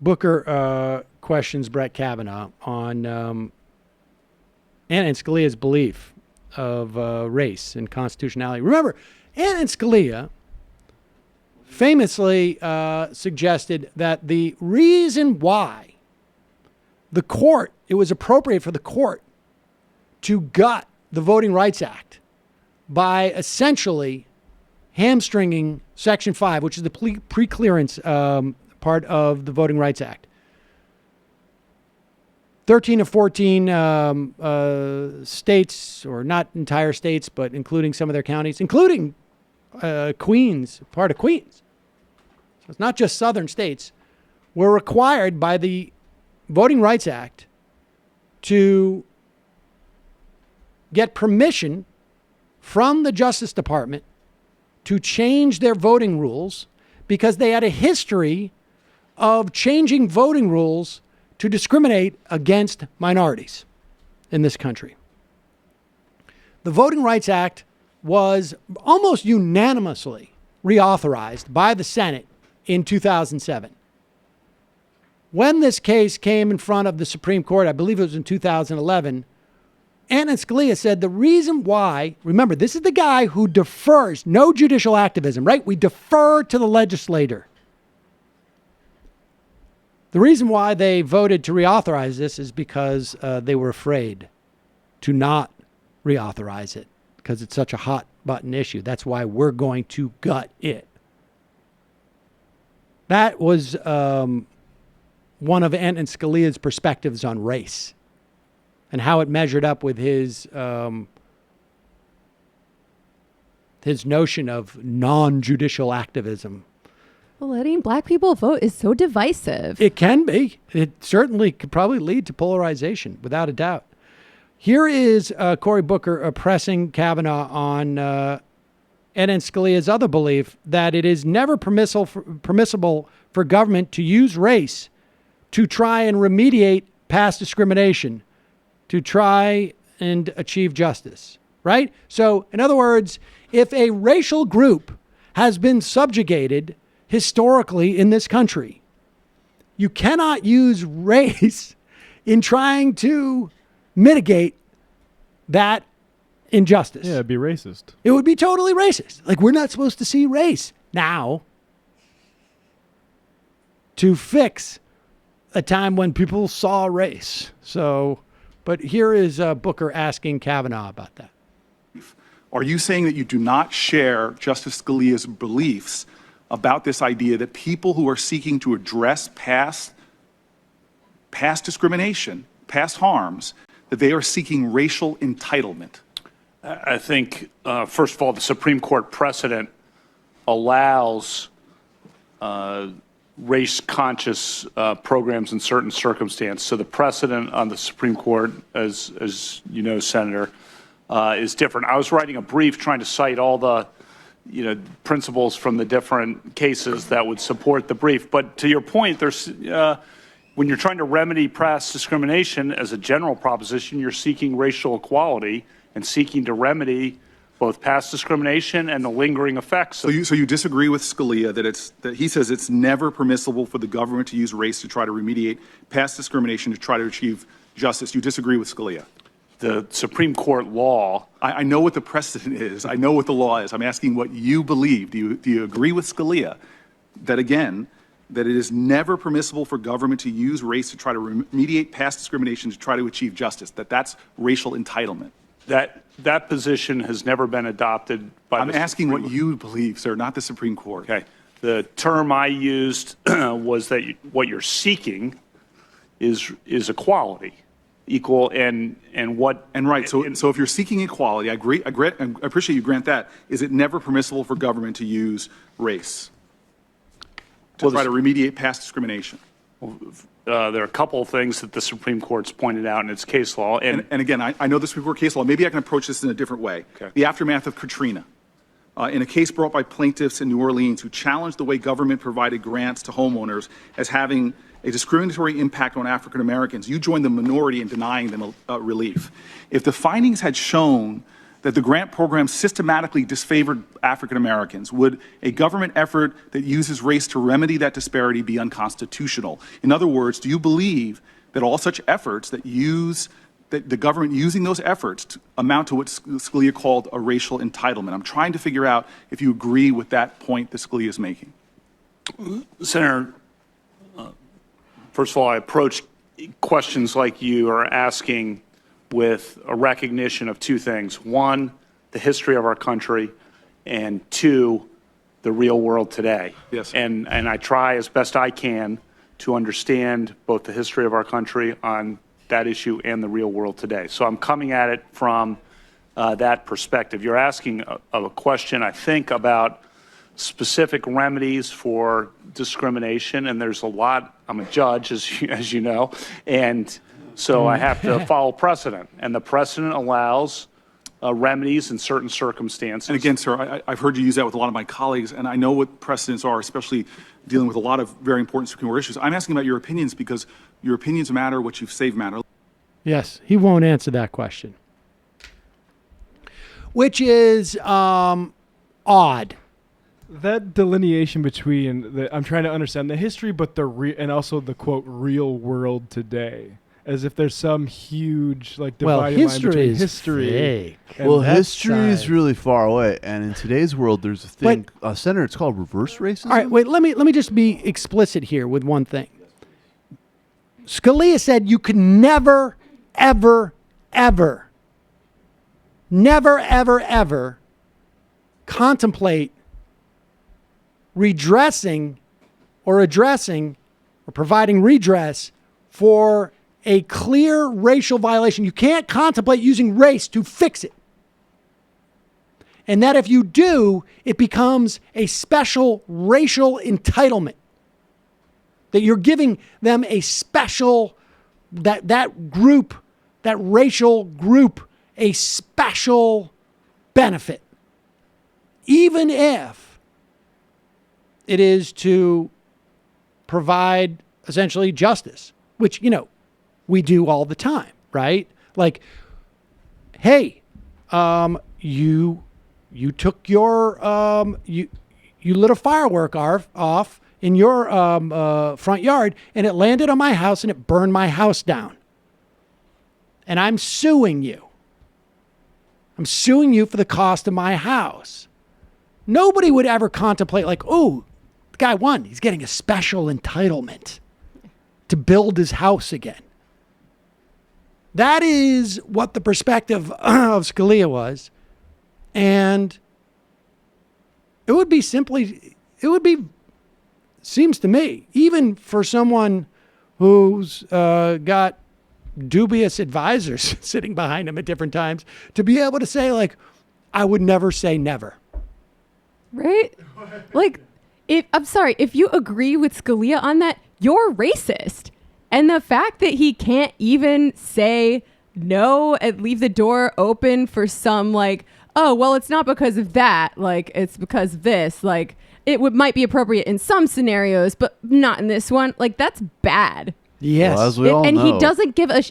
Booker questions Brett Kavanaugh on Anna and Scalia's belief of race and constitutionality. Remember, Anna and Scalia famously suggested that the reason why it was appropriate for the court to gut the Voting Rights Act by essentially hamstringing Section 5, which is the pre-clearance part of the Voting Rights Act. 13 of 14 states, or not entire states, but including some of their counties, including Queens, part of Queens. So it's not just southern states, were required by the Voting Rights Act to get permission from the Justice Department to change their voting rules because they had a history of changing voting rules to discriminate against minorities in this country. The Voting Rights Act was almost unanimously reauthorized by the Senate in 2007. When this case came in front of the Supreme Court, I believe it was in 2011, Anna Scalia said the reason why, remember, this is the guy who defers, no judicial activism, right? We defer to the legislator. The reason why they voted to reauthorize this is because they were afraid to not reauthorize it because it's such a hot button issue. That's why we're going to gut it. That was one of Anna Scalia's perspectives on race and how it measured up with his notion of non-judicial activism. Well, letting black people vote is so divisive. It can be. It certainly could probably lead to polarization, without a doubt. Here is Cory Booker pressing Kavanaugh on Anna Scalia's other belief that it is never permissible for government to use race to try and remediate past discrimination, to try and achieve justice, right? So, in other words, if a racial group has been subjugated historically in this country, you cannot use race in trying to mitigate that injustice. Yeah, it'd be racist. It would be totally racist. Like, we're not supposed to see race now to fix a time when people saw race. So, but here is Booker asking Kavanaugh about that. Are you saying that you do not share Justice Scalia's beliefs about this idea that people who are seeking to address past discrimination, past harms, that they are seeking racial entitlement? I think, first of all, the Supreme Court precedent allows race-conscious programs in certain circumstances. So the precedent on the Supreme Court, as you know, Senator, is different. I was writing a brief trying to cite all the principles from the different cases that would support the brief. But to your point, there's when you're trying to remedy past discrimination as a general proposition, you're seeking racial equality and seeking to remedy both past discrimination and the lingering effects. So you disagree with Scalia that he says it's never permissible for the government to use race to try to remediate past discrimination to try to achieve justice. You disagree with Scalia? The Supreme Court law. I know what the precedent is. I know what the law is. I'm asking what you believe. Do you agree with Scalia that, again, that it is never permissible for government to use race to try to remediate past discrimination to try to achieve justice, that that's racial entitlement? That position has never been adopted by I'm asking what you believe, sir, not the Supreme Court. Okay. The term I used was that what you're seeking is equality. Equal and right. So if you're seeking equality, I appreciate you grant that. Is it never permissible for government to use race to try to remediate past discrimination? There are a couple of things that the Supreme Court's pointed out in its case law. And again, I know the Supreme Court case law. Maybe I can approach this in a different way. Okay. The aftermath of Katrina. In a case brought by plaintiffs in New Orleans who challenged the way government provided grants to homeowners as having a discriminatory impact on African Americans, you joined the minority in denying them relief. If the findings had shown that the grant program systematically disfavored African Americans? Would a government effort that uses race to remedy that disparity be unconstitutional? In other words, do you believe that all such efforts that the government using those efforts to amount to what Scalia called a racial entitlement? I'm trying to figure out if you agree with that point that Scalia is making. Senator, first of all, I approach questions like you are asking with a recognition of two things. One, the history of our country, and two, the real world today. Yes. And I try as best I can to understand both the history of our country on that issue and the real world today. So I'm coming at it from that perspective. You're asking a question, I think, about specific remedies for discrimination, and there's a lot. I'm a judge, as you know, and so I have to follow precedent, and the precedent allows remedies in certain circumstances. And again, sir, I've heard you use that with a lot of my colleagues, and I know what precedents are, especially dealing with a lot of very important Supreme Court issues. I'm asking about your opinions because your opinions matter, what you've saved matter. Yes, he won't answer that question, which is odd. That delineation between I'm trying to understand the history, but and also the quote real world today, as if there's some huge like dividing line between history. Fake. Well, history is really far away, and in today's world, there's a thing, Senator. It's called reverse racism. All right, wait. Let me just be explicit here with one thing. Scalia said you could never, ever, ever, never, ever, ever contemplate redressing or addressing or providing redress for a clear racial violation. You can't contemplate using race to fix it. And that if you do, it becomes a special racial entitlement. That you're giving them a special, that group, that racial group, a special benefit. Even if it is to provide essentially justice, which, we do all the time, right? Like, hey, you took your, you lit a firework off in your front yard and it landed on my house and it burned my house down. And I'm suing you. I'm suing you for the cost of my house. Nobody would ever contemplate like, oh, the guy won. He's getting a special entitlement to build his house again. That is what the perspective of Scalia was. And it would be seems to me, even for someone who's got dubious advisors sitting behind him at different times, to be able to say, like, I would never say never. Right? Like, I'm sorry, if you agree with Scalia on that, you're racist. And the fact that he can't even say no and leave the door open for some like, oh, well, it's not because of that. Like, it's because of this. Like, it might be appropriate in some scenarios, but not in this one. Like, that's bad. Yes. Well, as we all know. He just doesn't give a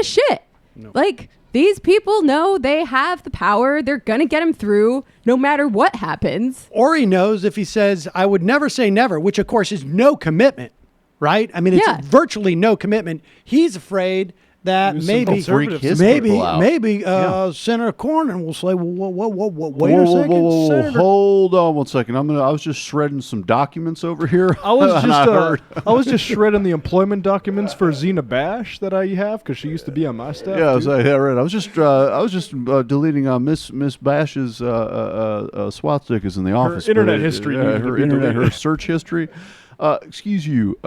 shit. No. Like, these people know they have the power. They're going to get him through no matter what happens. Or he knows if he says, I would never say never, which of course is no commitment, right? I mean, it's virtually no commitment. He's afraid that maybe Senator Cornyn will say, wait a second, Senator. Hold on one second. I was just shredding some documents over here. I was just shredding the employment documents for Zena Bash that I have because she used to be on my staff. Yeah, right. I was just deleting Miss Bash's swastikas in the office. Her internet history. Her search history. Excuse you.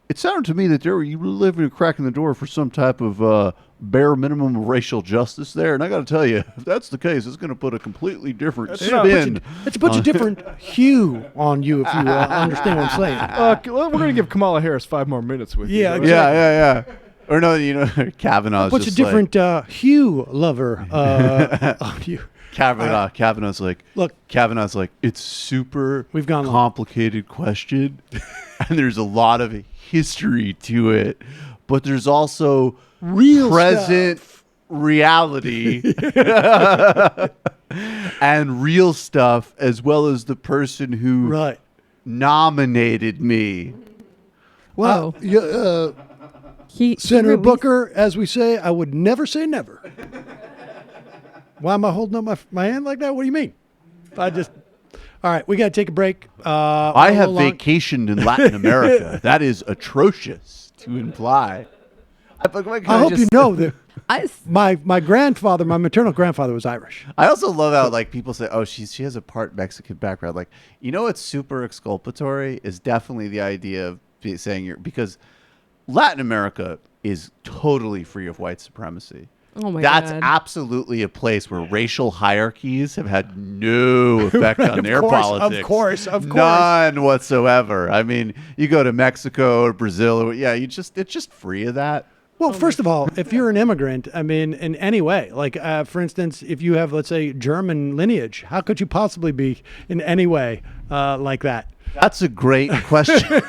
It sounded to me that you were living cracking the door for some type of bare minimum of racial justice there. And I got to tell you, if that's the case, it's going to put a completely different spin. It's a bunch of different hue on you, if you understand what I'm saying. We're going to give Kamala Harris 5 more minutes with you. Yeah, Exactly. Yeah. Or no, Kavanaugh's a bunch of different hue lover on you. Kavanaugh's like, look, Kavanaugh's like, it's super we've gone complicated question, and there's a lot of history to it, but there's also real present stuff. reality and real stuff, as well as the person who nominated me. Well, Senator Booker, as we say, I would never say never. Why am I holding up my hand like that? What do you mean? All right, we got to take a break. I have vacationed in Latin America. That is atrocious to imply. I hope you know that my grandfather, my maternal grandfather, was Irish. I also love how like people say, "Oh, she has a part Mexican background." Like, you know, what's super exculpatory is definitely the idea of saying because Latin America is totally free of white supremacy. Oh my That's God. absolutely a place where racial hierarchies have had no effect on their politics. Of course. None whatsoever. I mean, you go to Mexico or Brazil, or, it's just free of that. Well, first of all, if you're an immigrant, I mean, in any way, like, for instance, if you have, let's say, German lineage, how could you possibly be in any way like that? That's a great question.